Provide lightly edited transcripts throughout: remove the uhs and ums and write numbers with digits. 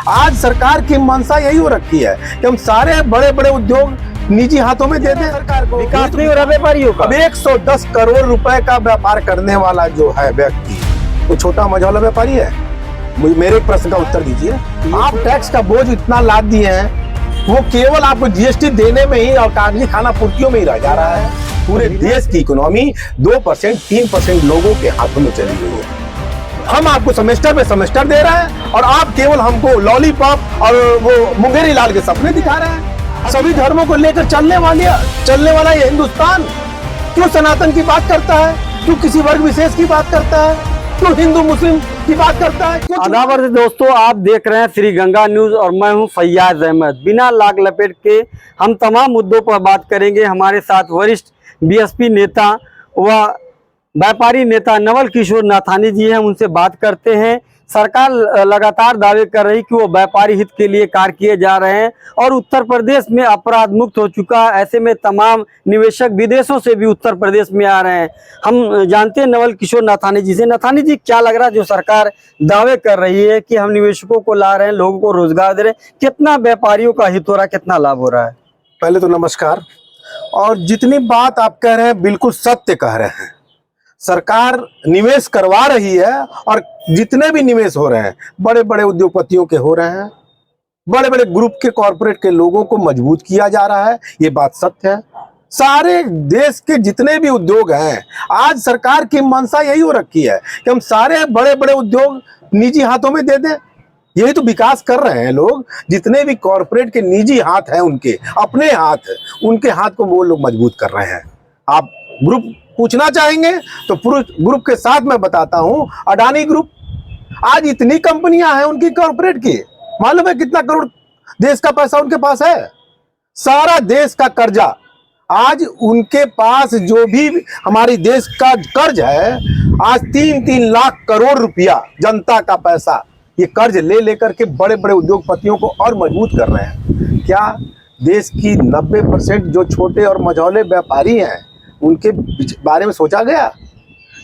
आज सरकार की मंशा यही हो रखी है कि हम सारे बड़े बड़े उद्योग निजी हाथों में दे दें सरकार को। विकास नहीं हो रहा व्यापारियों का। अब 110 करोड़ रुपए का व्यापार करने वाला जो है व्यक्ति वो छोटा मझौला व्यापारी है। मेरे एक प्रश्न का उत्तर दीजिए। आप टैक्स का बोझ इतना लाद दिए हैं, वो केवल आपको जीएसटी देने में ही और कागजी खाना पूर्तियों में ही रह जा रहा है। पूरे देश की इकोनॉमी 2% 3% लोगों के हाथों में चली गई है। हम आपको सेमेस्टर पे सेमेस्टर दे रहे हैं और आप केवल हमको लॉलीपॉप और वो मुंगेरी लाल के सपने दिखा रहे हैं। सभी धर्मों को लेकर चलने वाला ये हिंदुस्तान क्यों सनातन की बात करता है, क्यों किसी वर्ग विशेष की बात करता है, क्यों हिंदू मुस्लिम की बात करता है? आदाब दोस्तों, आप देख रहे हैं श्री गंगा न्यूज और मैं हूं फैयाज अहमद। बिना लाग लपेट के हम तमाम मुद्दों पर बात करेंगे। हमारे साथ वरिष्ठ बीएसपी नेता व व्यापारी नेता नवल किशोर नाथानी जी हैं, उनसे बात करते हैं। सरकार लगातार दावे कर रही कि वो व्यापारी हित के लिए कार्य किए जा रहे हैं और उत्तर प्रदेश में अपराध मुक्त हो चुका है। ऐसे में तमाम निवेशक विदेशों से भी उत्तर प्रदेश में आ रहे हैं। हम जानते हैं नवल किशोर नाथानी जी से। नाथानी जी, क्या लग रहा है जो सरकार दावे कर रही है कि हम निवेशकों को ला रहे हैं, लोगों को रोजगार दे रहे हैं, कितना व्यापारियों का हित हो रहा है, कितना लाभ हो रहा है? पहले तो नमस्कार। और जितनी बात आप कह रहे हैं बिल्कुल सत्य कह रहे हैं। सरकार निवेश करवा रही है और जितने भी निवेश हो रहे हैं बड़े बड़े उद्योगपतियों के हो रहे हैं, बड़े बड़े ग्रुप के कॉरपोरेट के लोगों को मजबूत किया जा रहा है। ये बात सत्य है। सारे देश के जितने भी उद्योग हैं, आज सरकार की मंशा यही हो रखी है कि हम सारे बड़े बड़े उद्योग निजी हाथों में दे दें। यही तो विकास कर रहे हैं लोग। जितने भी कॉरपोरेट के निजी हाथ हैं, उनके अपने हाथ, उनके हाथ को वो लोग मजबूत कर रहे हैं। आप ग्रुप पूछना चाहेंगे तो ग्रुप के साथ मैं बताता हूं, अडानी ग्रुप। आज इतनी कंपनियां हैं उनकी कॉरपोरेट की, मालूम है कितना करोड़ देश का पैसा उनके पास है? सारा देश का कर्जा आज उनके पास, जो भी हमारी देश का कर्ज है, आज 3-3 लाख करोड़ रुपया जनता का पैसा, ये कर्ज ले लेकर के बड़े बड़े उद्योगपतियों को और मजबूत कर रहे हैं। क्या देश की 90% जो छोटे और मझौले व्यापारी हैं उनके बारे में सोचा गया?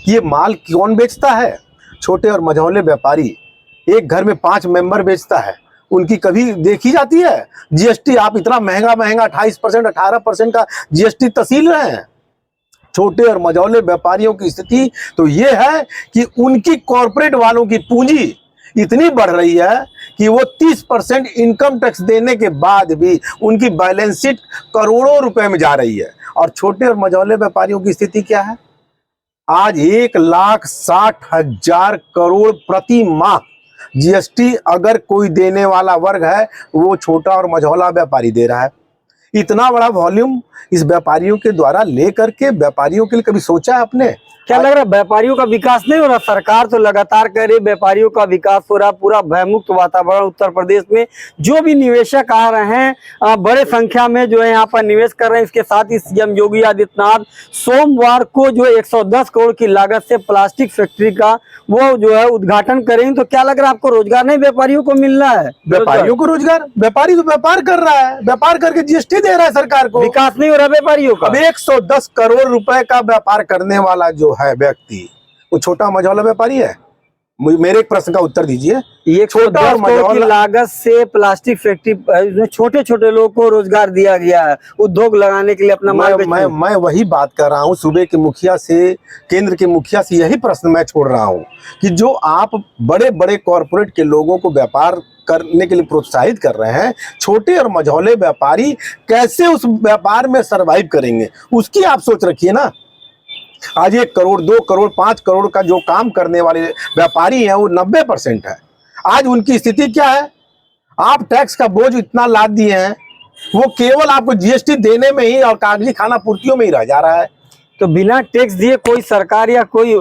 ये माल कौन बेचता है? छोटे और मझौले व्यापारी। एक घर में 5 मेंबर बेचता है, उनकी कभी देखी जाती है? जीएसटी आप इतना महंगा 28% 18% का जीएसटी तसील रहे हैं। छोटे और मझौले व्यापारियों की स्थिति तो ये है कि उनकी कॉरपोरेट वालों की पूंजी इतनी बढ़ रही है कि वो 30% इनकम टैक्स देने के बाद भी उनकी बैलेंस शीट करोड़ों रुपए में जा रही है। और छोटे और मझौले व्यापारियों की स्थिति क्या है? आज 1,60,000 करोड़ प्रति माह जीएसटी अगर कोई देने वाला वर्ग है, वो छोटा और मझौला व्यापारी दे रहा है। इतना बड़ा वॉल्यूम इस व्यापारियों के द्वारा लेकर के व्यापारियों के लिए कभी सोचा है आपने? क्या लग रहा है व्यापारियों का विकास नहीं हो रहा? सरकार तो लगातार कह रही है व्यापारियों का विकास हो रहा। पूरा भयमुक्त वातावरण उत्तर प्रदेश में, जो भी निवेशक आ रहे हैं बड़े संख्या में जो है यहाँ पर निवेश कर रहे हैं। इसके साथ ही सीएम योगी आदित्यनाथ सोमवार को जो 110 करोड़ की लागत से प्लास्टिक फैक्ट्री का वो जो है उद्घाटन करेंगे। तो क्या लग रहा है आपको रोजगार नहीं व्यापारियों को मिल रहा है? व्यापारियों को रोजगार? व्यापारी तो व्यापार कर रहा है, व्यापार करके जीएसटी दे रहा है सरकार को। विकास नहीं हो रहा व्यापारियों का। अब 110 करोड़ रुपए का व्यापार करने वाला जो है व्यक्ति, वो छोटा मझौला व्यापारी है? मेरे एक प्रश्न का उत्तर दीजिए। ये छोटा और मझौला की लागत से प्लास्टिक फैक्ट्री छोटे छोटे लोगों को रोजगार दिया गया है, उद्योग लगाने के लिए अपना मैं वही बात कर रहा हूँ। सूबे के मुखिया से, केंद्र के मुखिया से यही प्रश्न मैं छोड़ रहा हूँ कि जो आप बड़े बड़े कॉरपोरेट के लोगों को व्यापार करने के लिए प्रोत्साहित कर रहे हैं, छोटे और मझौले व्यापारी कैसे उस व्यापार में सरवाइव करेंगे, उसकी आप सोच रखिए ना। आज 1 करोड़ 2 करोड़ 5 करोड़ का जो काम करने वाले व्यापारी हैं वो 90% है। आज उनकी स्थिति क्या है? आप टैक्स का बोझ इतना लाद दिए हैं, वो केवल आपको जीएसटी देने में ही और कागजी खाना पूर्तियों में ही रह जा रहा है। तो बिना टैक्स दिए कोई सरकार या कोई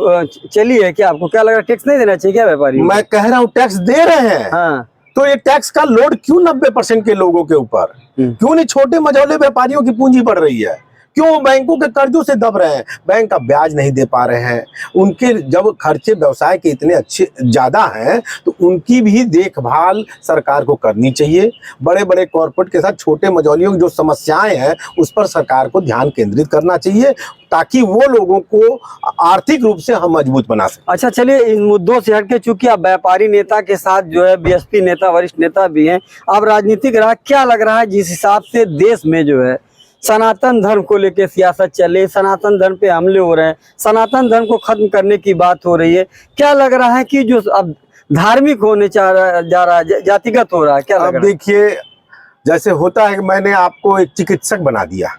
चली है क्या? आपको क्या लग रहा है टैक्स नहीं देना चाहिए क्या व्यापारी? मैं कह रहा हूँ टैक्स दे रहे हैं। हाँ। तो ये टैक्स का लोड क्यों 90% के लोगों के ऊपर? क्यों नहीं छोटे मझौले व्यापारियों की पूंजी बढ़ रही है? क्यों बैंकों के कर्जों से दब रहे हैं? बैंक का ब्याज नहीं दे पा रहे हैं। उनके जब खर्चे व्यवसाय के इतने अच्छे ज़्यादा हैं तो उनकी भी देखभाल सरकार को करनी चाहिए। बड़े बड़े कॉर्पोरेट के साथ छोटे मझौलियों की जो समस्याएं हैं उस पर सरकार को ध्यान केंद्रित करना चाहिए ताकि वो लोगों को आर्थिक रूप से हम मजबूत बना सकें। अच्छा, चलिए इन मुद्दों से हटके, चूंकि आप व्यापारी नेता के साथ जो है बीएसपी नेता, वरिष्ठ नेता भी हैं, आप राजनीतिक रहा, क्या लग रहा है जिस हिसाब से देश में जो है सनातन धर्म को लेकर सियासत चल रही है, सनातन धर्म पे हमले हो रहे हैं, सनातन धर्म को खत्म करने की बात हो रही है, क्या लग रहा है कि जो अब धार्मिक होने जा रहा है, जातिगत हो रहा है, क्या लग रहा है? देखिए, जैसे होता है कि मैंने आपको एक चिकित्सक बना दिया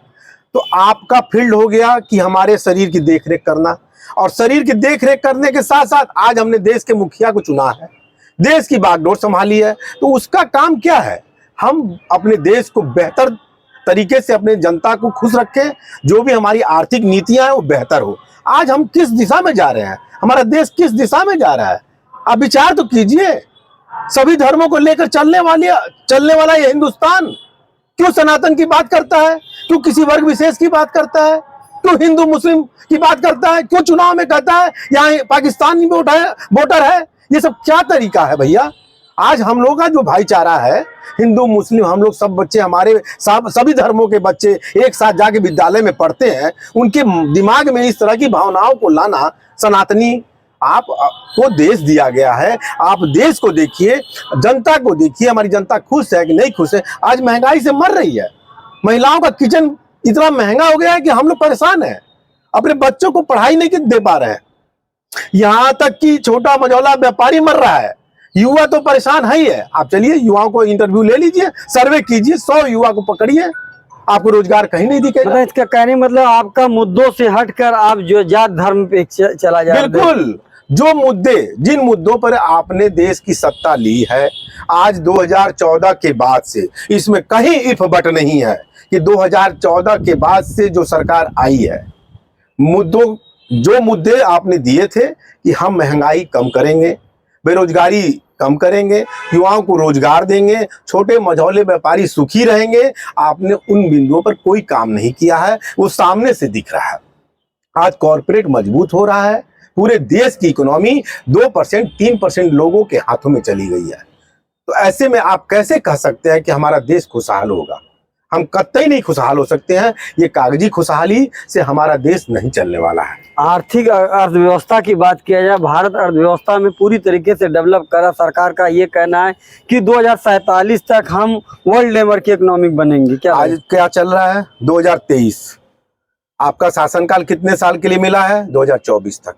तो आपका फील्ड हो गया कि हमारे शरीर की देखरेख करना, और शरीर की देखरेख करने के साथ साथ आज हमने देश के मुखिया को चुना है, देश की बागडोर संभाली है, तो उसका काम क्या है? हम अपने देश को बेहतर तरीके से अपने जनता को खुश रखें, जो भी हमारी आर्थिक नीतियां हैं वो बेहतर हो। आज हम किस दिशा में जा रहे हैं, हमारा देश किस दिशा में जा रहा है, आप विचार तो कीजिए। सभी धर्मों को लेकर चलने वाला ये हिंदुस्तान क्यों सनातन की बात करता है? क्यों किसी वर्ग विशेष की बात करता है? क्यों हिंदू मुस्लिम की बात करता है? क्यों चुनाव में कहता है यहाँ पाकिस्तान में वोटर है? ये सब क्या तरीका है भैया? आज हम लोग का जो भाईचारा है, हिंदू मुस्लिम हम लोग सब बच्चे, हमारे सभी धर्मों के बच्चे एक साथ जाके विद्यालय में पढ़ते हैं, उनके दिमाग में इस तरह की भावनाओं को लाना, सनातनी आप को देश दिया गया है, आप देश को देखिए, जनता को देखिए, हमारी जनता खुश है कि नहीं खुश है? आज महंगाई से मर रही है, महिलाओं का किचन इतना महंगा हो गया है कि हम लोग परेशान हैं, अपने बच्चों को पढ़ाई नहीं दे पा रहे हैं, यहां तक कि छोटा मझौला व्यापारी मर रहा है, युवा तो परेशान है ही है। आप चलिए युवाओं को इंटरव्यू ले लीजिए, सर्वे कीजिए, 100 युवा को पकड़िए, आपको रोजगार कहीं नहीं दिखेगा। मतलब इसका कहने मतलब आपका मुद्दों से हटकर आप जो जात धर्म पे चला जा रहा है। बिल्कुल, जिन मुद्दों पर आपने देश की सत्ता ली है आज 2014 के बाद से, इसमें कहीं इफ बट नहीं है कि 2014 के बाद से जो सरकार आई है, जो मुद्दे आपने दिए थे कि हम महंगाई कम करेंगे, बेरोजगारी कम करेंगे, युवाओं को रोजगार देंगे, छोटे मझौले व्यापारी सुखी रहेंगे, आपने उन बिंदुओं पर कोई काम नहीं किया है। वो सामने से दिख रहा है। आज कॉर्पोरेट मजबूत हो रहा है, पूरे देश की इकोनॉमी 2% 3% लोगों के हाथों में चली गई है। तो ऐसे में आप कैसे कह सकते हैं कि हमारा देश खुशहाल होगा? हम कतई नहीं खुशहाल हो सकते हैं। ये कागजी खुशहाली से हमारा देश नहीं चलने वाला है। आर्थिक अर्थव्यवस्था की बात किया जाए, भारत अर्थव्यवस्था में पूरी तरीके से डेवलप करा। सरकार का ये कहना है कि 2047 तक हम वर्ल्ड लेवल की इकोनॉमिक बनेंगे। क्या आज क्या चल रहा है? 2023, आपका शासनकाल कितने साल के लिए मिला है? 2024 तक।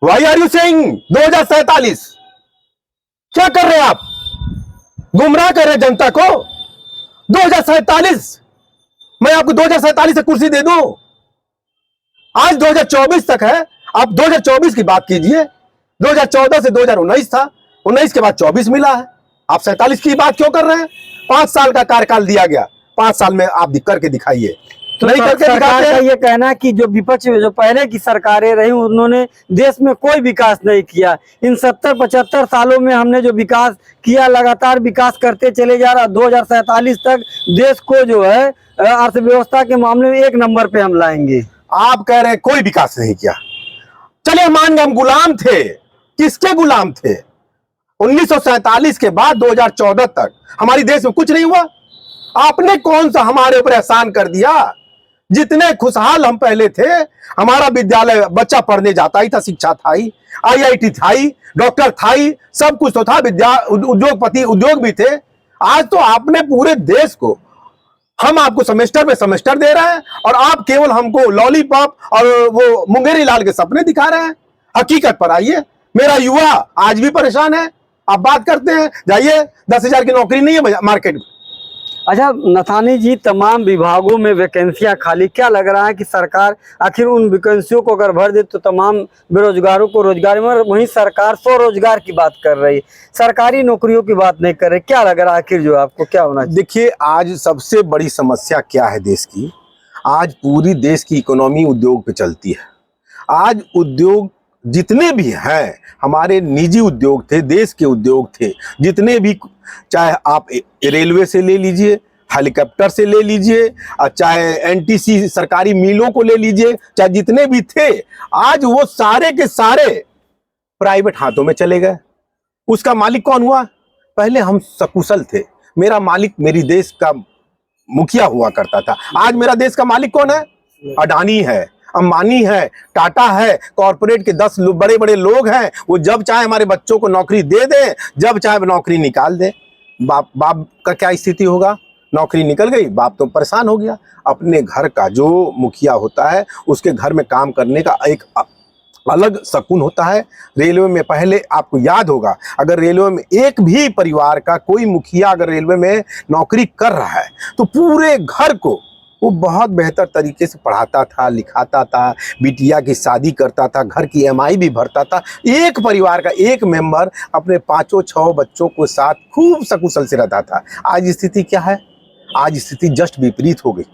Why are you saying 2047? क्या कर रहे हैं आप? गुमराह कर रहे हैं जनता को। 2047, मैं आपको 2047 से कुर्सी दे दूं। आज 2024 तक है, आप 2024 की बात कीजिए। 2014 से 2019 था, 19 के बाद 24 मिला है, आप 47 की बात क्यों कर रहे हैं? 5 साल का कार्यकाल दिया गया, 5 साल में आप करके दिखाइए। तो नहीं करके सरकार का ये कहना है कि जो विपक्ष में जो पहले की सरकारें रही उन्होंने देश में कोई विकास नहीं किया। इन 70-75 सालों में हमने जो विकास किया, लगातार विकास करते चले जा रहा। 2047 तक देश को जो है अर्थव्यवस्था के मामले में 1 नंबर पे हम लाएंगे। आप कह रहे हैं कोई विकास नहीं किया। चलिए मान गए हम गुलाम थे। किसके गुलाम थे? 1947 के बाद 2014 तक हमारी देश में कुछ नहीं हुआ। आपने कौन सा हमारे ऊपर एहसान कर दिया? जितने खुशहाल हम पहले थे, हमारा विद्यालय बच्चा पढ़ने जाता ही था, शिक्षा था ही, IIT था ही, डॉक्टर था ही, सब कुछ तो था, उद्योगपति उद्योग भी थे। आज तो आपने पूरे देश को, हम आपको सेमेस्टर पे सेमेस्टर दे रहे हैं और आप केवल हमको लॉलीपॉप और वो मुंगेरी लाल के सपने दिखा रहे हैं। हकीकत पर आइए। मेरा युवा आज भी परेशान है। आप बात करते हैं, जाइए 10,000 की नौकरी नहीं है मार्केट में। अच्छा नथानी जी, तमाम विभागों में वैकेंसियां खाली, क्या लग रहा है कि सरकार आखिर उन वैकेंसियों को अगर भर दे तो तमाम बेरोजगारों को रोजगार में, वहीं सरकार स्वरोजगार की बात कर रही, सरकारी नौकरियों की बात नहीं कर रही। क्या लग रहा है आखिर जो आपको क्या होना चाहिए? देखिए, आज सबसे बड़ी समस्या क्या है देश की? आज पूरी देश की इकोनॉमी उद्योग पे चलती है। आज उद्योग जितने भी हैं, हमारे निजी उद्योग थे, देश के उद्योग थे जितने भी, चाहे आप रेलवे से ले लीजिए, हेलीकॉप्टर से ले लीजिए, और चाहे एनटीसी सरकारी मिलों को ले लीजिए, चाहे जितने भी थे, आज वो सारे के सारे प्राइवेट हाथों में चले गए। उसका मालिक कौन हुआ? पहले हम सकुशल थे, मेरा मालिक मेरी देश का मुखिया हुआ करता था। आज मेरा देश का मालिक कौन है? अडानी है, अंबानी है, टाटा है, कॉर्पोरेट के 10 बड़े बड़े लोग हैं। वो जब चाहे हमारे बच्चों को नौकरी दे दें, जब चाहे नौकरी निकाल दें। बाप का क्या स्थिति होगा? नौकरी निकल गई, बाप तो परेशान हो गया। अपने घर का जो मुखिया होता है, उसके घर में काम करने का एक अलग सुकून होता है। रेलवे में पहले आपको याद होगा, अगर रेलवे में एक भी परिवार का कोई मुखिया अगर रेलवे में नौकरी कर रहा है तो पूरे घर को वो बहुत बेहतर तरीके से पढ़ाता था, लिखाता था, बिटिया की शादी करता था, घर की EMI भी भरता था। एक परिवार का एक मेंबर अपने 5-6 बच्चों के साथ खूब सकुशल से रहता था। आज स्थिति क्या है? आज स्थिति जस्ट विपरीत हो गई,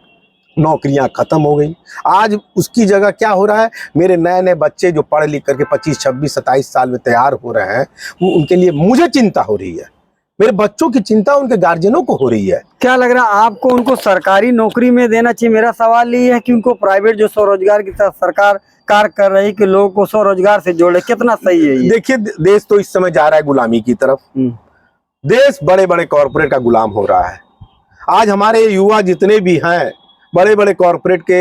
नौकरियां खत्म हो गई। आज उसकी जगह क्या हो रहा है? मेरे नए नए बच्चे जो पढ़ लिख करके 25, 26, 27 साल में तैयार हो रहे हैं, वो उनके लिए मुझे चिंता हो रही है, मेरे बच्चों की चिंता उनके गार्जियनों को हो रही है। क्या लग रहा है आपको उनको सरकारी नौकरी में देना चाहिए? मेरा सवाल ये है कि उनको प्राइवेट जो स्वरोजगार की तरफ सरकार कार्य कर रही है कि लोगों को स्वरोजगार से जोड़े, कितना सही है ये? देखिए, देश तो इस समय जा रहा है गुलामी की तरफ। देश बड़े बड़े कॉर्पोरेट का गुलाम हो रहा है। आज हमारे युवा जितने भी हैं, बड़े बड़े कॉर्पोरेट के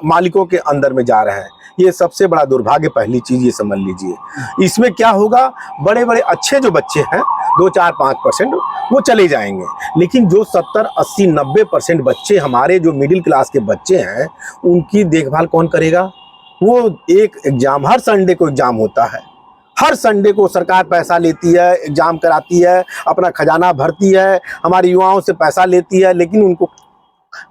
मालिकों के अंदर में जा रहे हैं। ये सबसे बड़ा दुर्भाग्य, पहली चीज ये समझ लीजिए। इसमें क्या होगा? बड़े बड़े अच्छे जो बच्चे हैं, 2, 4, 5% वो चले जाएंगे, लेकिन जो 70, 80, 90% बच्चे हमारे जो मिडिल क्लास के बच्चे हैं, उनकी देखभाल कौन करेगा? वो एक एग्जाम, हर संडे को एग्जाम होता है, हर संडे को सरकार पैसा लेती है, एग्जाम कराती है, अपना खजाना भरती है, हमारे युवाओं से पैसा लेती है, लेकिन उनको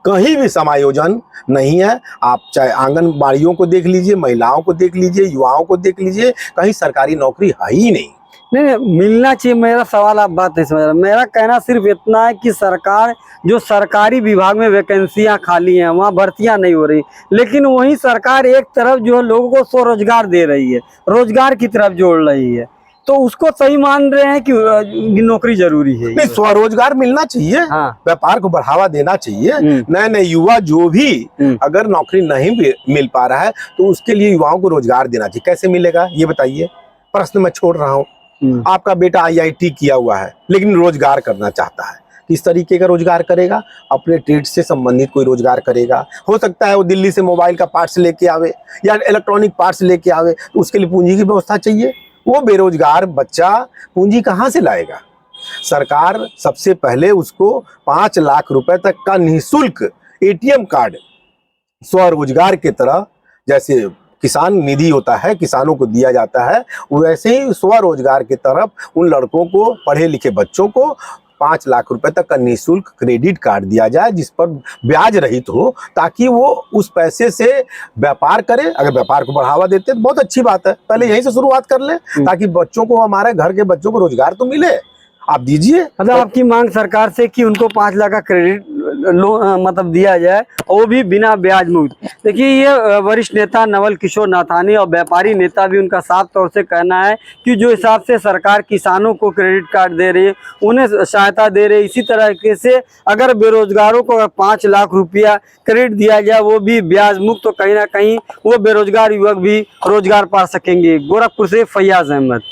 कहीं भी समायोजन नहीं है। आप चाहे आंगनबाड़ियों को देख लीजिए, महिलाओं को देख लीजिए, युवाओं को देख लीजिए, कहीं सरकारी नौकरी है ही नहीं। नहीं, मिलना चाहिए। मेरा सवाल आप बात नहीं समझ रहे। मेरा कहना सिर्फ इतना है कि सरकार जो सरकारी विभाग में वैकेंसियां खाली हैं, वहाँ भर्तियां नहीं हो रही, लेकिन वहीं सरकार एक तरफ जो है लोगों को स्वरोजगार दे रही है, रोजगार की तरफ जोड़ रही है, तो उसको सही मान रहे हैं कि नौकरी जरूरी है? नहीं, स्वरोजगार मिलना चाहिए। हाँ। व्यापार को बढ़ावा देना चाहिए। नए नए युवा जो भी अगर नौकरी नहीं मिल पा रहा है, तो उसके लिए युवाओं को रोजगार देना चाहिए। कैसे मिलेगा ये बताइए? प्रश्न मैं छोड़ रहा हूँ। आपका बेटा IIT किया हुआ है, लेकिन रोजगार करना चाहता है, किस तरीके का रोजगार करेगा? अपने ट्रेड से संबंधित कोई रोजगार करेगा। हो सकता है वो दिल्ली से मोबाइल का पार्ट्स लेके आवे या इलेक्ट्रॉनिक पार्ट्स लेके आवे, तो उसके लिए पूंजी की व्यवस्था चाहिए। वो बेरोजगार बच्चा पूंजी कहाँ से लाएगा? सरकार सबसे पहले उसको 5 लाख रुपए तक का निःशुल्क ATM कार्ड स्वरोजगार के तरह, जैसे किसान निधि होता है, किसानों को दिया जाता है, वैसे ही स्वरोजगार के तरफ उन लड़कों को, पढ़े लिखे बच्चों को 5 लाख रुपए तक का निःशुल्क क्रेडिट कार्ड दिया जाए, जिस पर ब्याज रहित हो, ताकि वो उस पैसे से व्यापार करे। अगर व्यापार को बढ़ावा देते तो बहुत अच्छी बात है, पहले यहीं से शुरुआत कर ले, ताकि बच्चों को, हमारे घर के बच्चों को रोजगार तो मिले। आप दीजिए। मतलब आपकी मांग सरकार से कि उनको 5 लाख का क्रेडिट लोन मतलब दिया जाए, और वो भी बिना ब्याज मुक्त। देखिए, ये वरिष्ठ नेता नवल किशोर नाथानी और व्यापारी नेता भी उनका साफ तौर से कहना है कि जो हिसाब से सरकार किसानों को क्रेडिट कार्ड दे रही है, उन्हें सहायता दे रही है, इसी तरीके से अगर बेरोजगारों को 5 लाख रुपया क्रेडिट दिया जाए, वो भी ब्याज मुक्त, तो कहीं ना कहीं वो बेरोजगार युवक भी रोजगार पा सकेंगे। गोरखपुर से फैयाज अहमद।